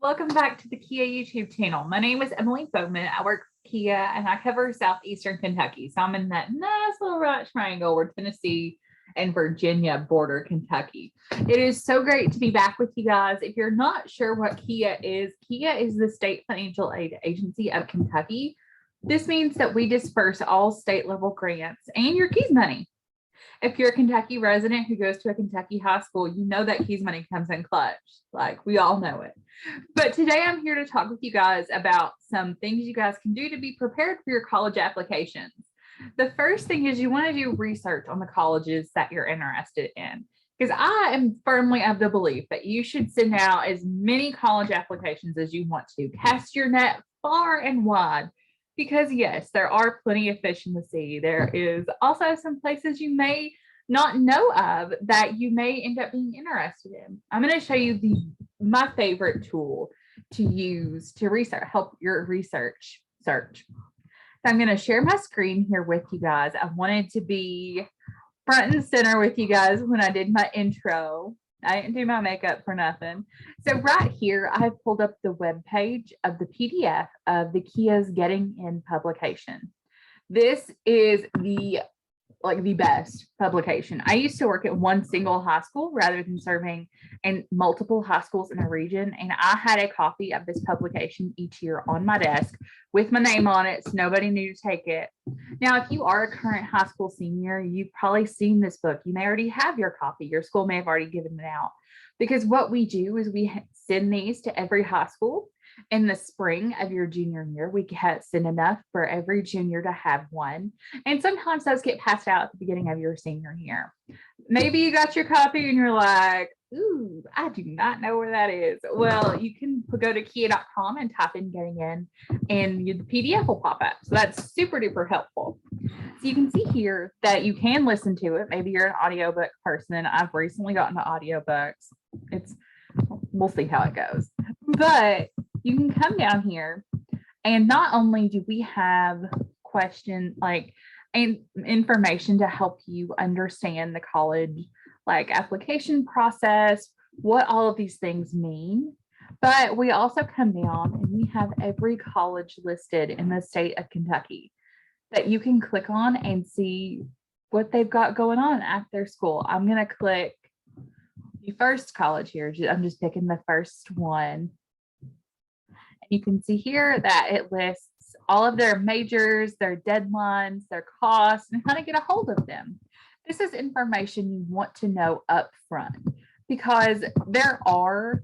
Welcome back to the KHEAA YouTube channel. My name is Emily Bowman. I work for KHEAA and I cover Southeastern Kentucky. So I'm in that nice little right triangle where Tennessee and Virginia border Kentucky. It is so great to be back with you guys. If you're not sure what KHEAA is the State Financial Aid Agency of Kentucky. This means that we disperse all state level grants and your KEYS money. If you're a Kentucky resident who goes to a Kentucky high school, you know that KEYS money comes in clutch. Like, we all know it. But today I'm here to talk with you guys about some things you guys can do to be prepared for your college applications. The first thing is you want to do research on the colleges that you're interested in, because I am firmly of the belief that you should send out as many college applications as you want to. Cast your net far and wide. Because yes, there are plenty of fish in the sea. There is also some places you may not know of that you may end up being interested in. I'm going to show you my favorite tool to use to help your research search. So I'm going to share my screen here with you guys. I wanted to be front and center with you guys when I did my intro. I didn't do my makeup for nothing. So right here, I have pulled up the web page of the PDF of the KEAA's Getting In publication. This is the best publication. I used to work at one single high school rather than serving in multiple high schools in a region. And I had a copy of this publication each year on my desk with my name on it, so nobody knew to take it. Now, if you are a current high school senior, you've probably seen this book. You may already have your copy. Your school may have already given it out. Because what we do is we send these to every high school. In the spring of your junior year, we send enough for every junior to have one. And sometimes those get passed out at the beginning of your senior year. Maybe you got your copy and you're like, ooh, I do not know where that is. Well, you can go to KHEAA.com and type in Getting In and the PDF will pop up. So that's super duper helpful. So you can see here that you can listen to it. Maybe you're an audiobook person. I've recently gotten to audiobooks. We'll see how it goes. But you can come down here and not only do we have questions and information to help you understand the college application process, what all of these things mean, but we also come down and we have every college listed in the state of Kentucky that you can click on and see what they've got going on at their school. I'm going to click the first college here. I'm just picking the first one. You can see here that it lists all of their majors, their deadlines, their costs, and how to get a hold of them. This is information you want to know up front because there are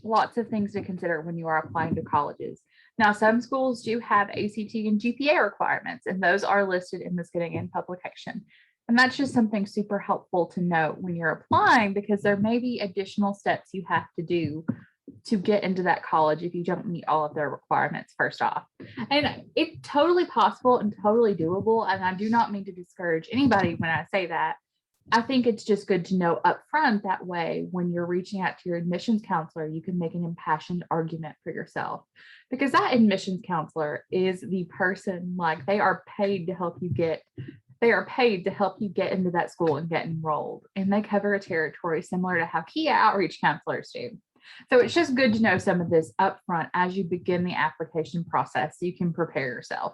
lots of things to consider when you are applying to colleges. Now, some schools do have ACT and GPA requirements, and those are listed in this Getting In publication. And that's just something super helpful to know when you're applying because there may be additional steps you have to do to get into that college if you don't meet all of their requirements first off. And it's totally possible and totally doable. And I do not mean to discourage anybody when I say that. I think it's just good to know upfront that way when you're reaching out to your admissions counselor, you can make an impassioned argument for yourself because that admissions counselor is the person they are paid to help you get into that school and get enrolled. And they cover a territory similar to how KEAA outreach counselors do. So it's just good to know some of this upfront as you begin the application process so you can prepare yourself.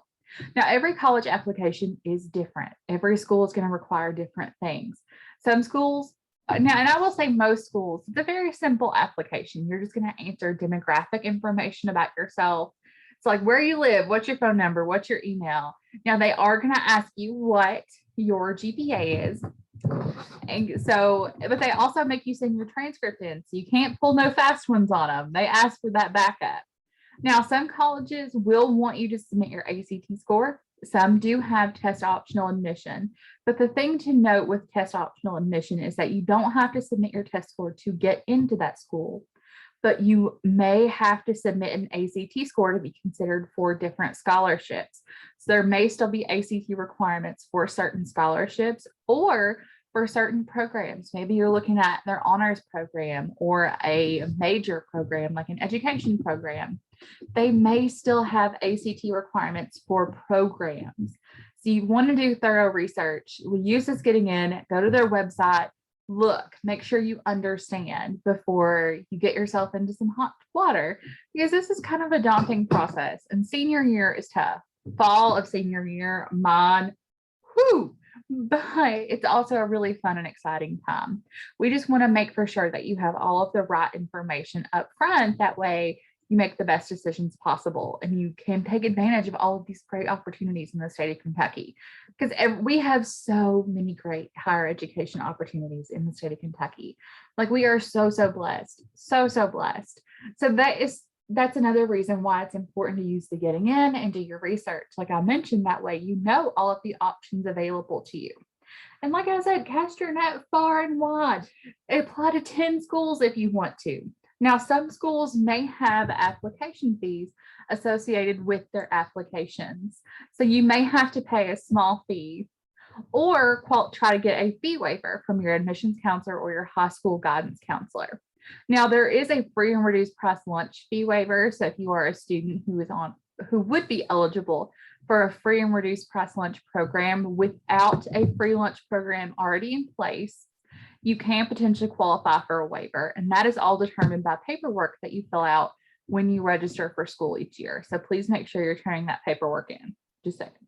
Now, every college application is different. Every school is going to require different things. Some schools, and I will say most schools, it's a very simple application. You're just going to answer demographic information about yourself. It's like where you live, what's your phone number, what's your email. Now, they are going to ask you what your GPA is. And so, but they also make you send your transcript in, so you can't pull no fast ones on them. They ask for that backup. Now, some colleges will want you to submit your ACT score. Some do have test optional admission, but the thing to note with test optional admission is that you don't have to submit your test score to get into that school, but you may have to submit an ACT score to be considered for different scholarships. So there may still be ACT requirements for certain scholarships or for certain programs. Maybe you're looking at their honors program or a major program like an education program. They may still have ACT requirements for programs. So you want to do thorough research. We use this Getting In, go to their website, look, make sure you understand before you get yourself into some hot water, because this is kind of a daunting process. And senior year is tough. Fall of senior year, mine, whew, but it's also a really fun and exciting time. We just want to make for sure that you have all of the right information up front. That way you make the best decisions possible and you can take advantage of all of these great opportunities in the state of Kentucky, because we have so many great higher education opportunities in the state of Kentucky. Like, we are so blessed, so blessed. So that's another reason why it's important to use the getting in and do your research. Like I mentioned, that way you know all of the options available to you. And like I said, cast your net far and wide. Apply to 10 schools if you want to. Now, some schools may have application fees associated with their applications. So you may have to pay a small fee or try to get a fee waiver from your admissions counselor or your high school guidance counselor. Now, there is a free and reduced price lunch fee waiver. So if you are a student who would be eligible for a free and reduced price lunch program without a free lunch program already in place, you can potentially qualify for a waiver. And that is all determined by paperwork that you fill out when you register for school each year. So please make sure you're turning that paperwork in. Just a second.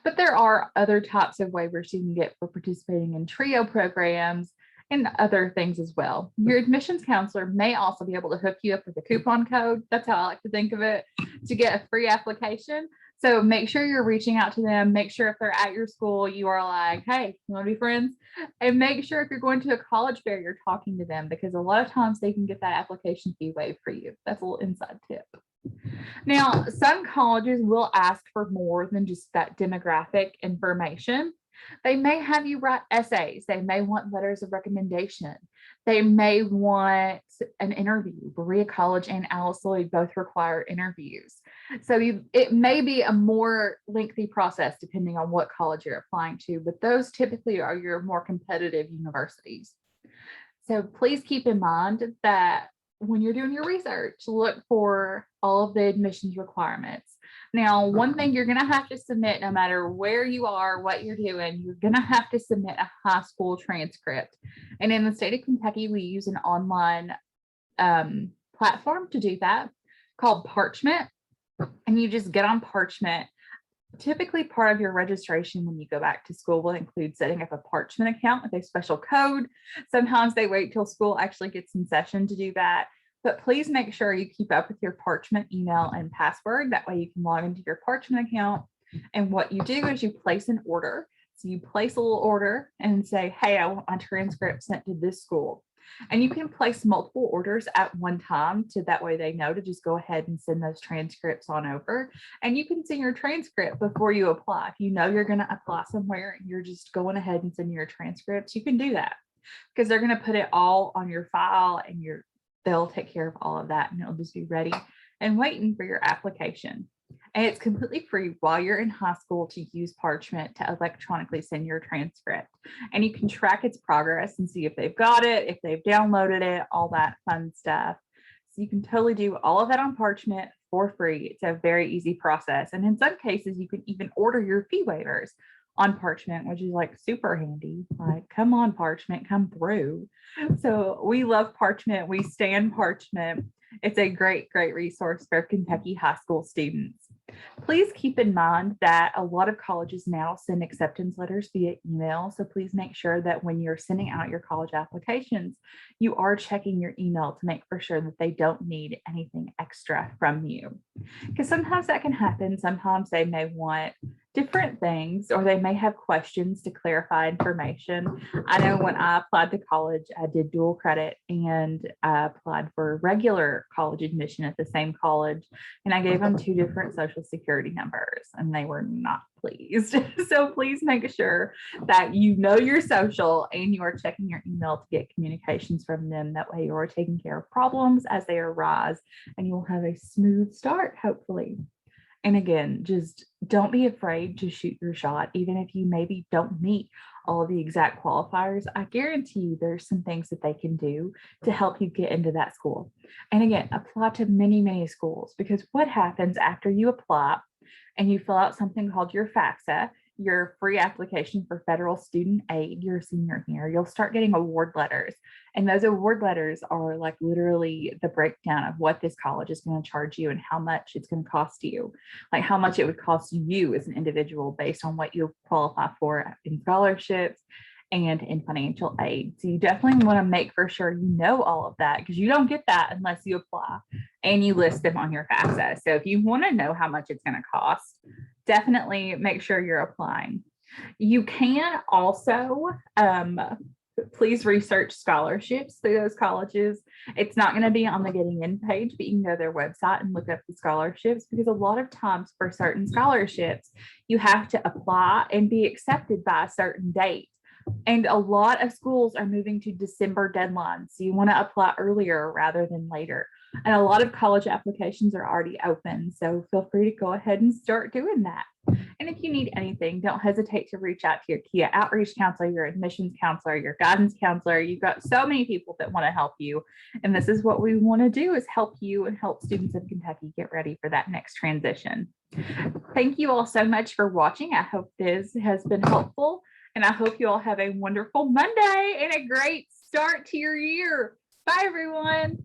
But there are other types of waivers you can get for participating in TRIO programs and other things as well. Your admissions counselor may also be able to hook you up with a coupon code. That's how I like to think of it, to get a free application. So make sure you're reaching out to them. Make sure if they're at your school, you are like, hey, you want to be friends? And make sure if you're going to a college fair, you're talking to them, because a lot of times they can get that application fee waived for you. That's a little inside tip. Now, some colleges will ask for more than just that demographic information. They may have you write essays. They may want letters of recommendation. They may want an interview. Berea College and Alice Lloyd both require interviews. So it may be a more lengthy process depending on what college you're applying to, but those typically are your more competitive universities. So please keep in mind that when you're doing your research, look for all of the admissions requirements. Now, one thing you're going to have to submit, no matter where you are, what you're doing, you're going to have to submit a high school transcript. And in the state of Kentucky, we use an online platform to do that called Parchment. And you just get on Parchment. Typically, part of your registration when you go back to school will include setting up a Parchment account with a special code. Sometimes they wait till school actually gets in session to do that. But please make sure you keep up with your Parchment email and password. That way you can log into your Parchment account. And what you do is you place an order. So you place a little order and say, hey, I want my transcript sent to this school. And you can place multiple orders at one time, so that way they know to just go ahead and send those transcripts on over. And you can send your transcript before you apply. If you know you're going to apply somewhere and you're just going ahead and sending your transcripts, you can do that, because they're going to put it all on your file and they'll take care of all of that, and it'll just be ready and waiting for your application. And it's completely free while you're in high school to use Parchment to electronically send your transcript. And you can track its progress and see if they've got it, if they've downloaded it, all that fun stuff. So you can totally do all of that on Parchment for free. It's a very easy process. And in some cases, you can even order your fee waivers on Parchment, which is like super handy. Like, come on, Parchment, come through. So we love Parchment. We stand Parchment. It's a great resource for Kentucky high school students. Please keep in mind that a lot of colleges now send acceptance letters via email. So please make sure that when you're sending out your college applications, you are checking your email to make for sure that they don't need anything extra from you. Because sometimes that can happen. Sometimes they may want different things, or they may have questions to clarify information. I know when I applied to college, I did dual credit, and I applied for regular college admission at the same college, and I gave them 2 different social security numbers, and they were not pleased. So please make sure that you know your social and you are checking your email to get communications from them. That way you are taking care of problems as they arise, and you will have a smooth start, hopefully. And again, just don't be afraid to shoot your shot, even if you maybe don't meet all of the exact qualifiers. I guarantee you there's some things that they can do to help you get into that school. And again, apply to many schools, because what happens after you apply and you fill out something called your FAFSA, your free application for federal student aid your senior year, you'll start getting award letters. And those award letters are like literally the breakdown of what this college is going to charge you and how much it's going to cost you, like how much it would cost you as an individual based on what you qualify for in scholarships and in financial aid. So you definitely want to make for sure you know all of that, because you don't get that unless you apply and you list them on your FAFSA. So if you want to know how much it's going to cost, definitely make sure you're applying. You can also please research scholarships through those colleges. It's not going to be on the getting in page, but you can go to their website and look up the scholarships, because a lot of times for certain scholarships, you have to apply and be accepted by a certain date. And a lot of schools are moving to December deadlines. So you want to apply earlier rather than later. And a lot of college applications are already open. So feel free to go ahead and start doing that. And if you need anything, don't hesitate to reach out to your KHEAA outreach counselor, your admissions counselor, your guidance counselor. You've got so many people that want to help you. And this is what we want to do, is help you and help students in Kentucky get ready for that next transition. Thank you all so much for watching. I hope this has been helpful. And I hope you all have a wonderful Monday and a great start to your year. Bye, everyone.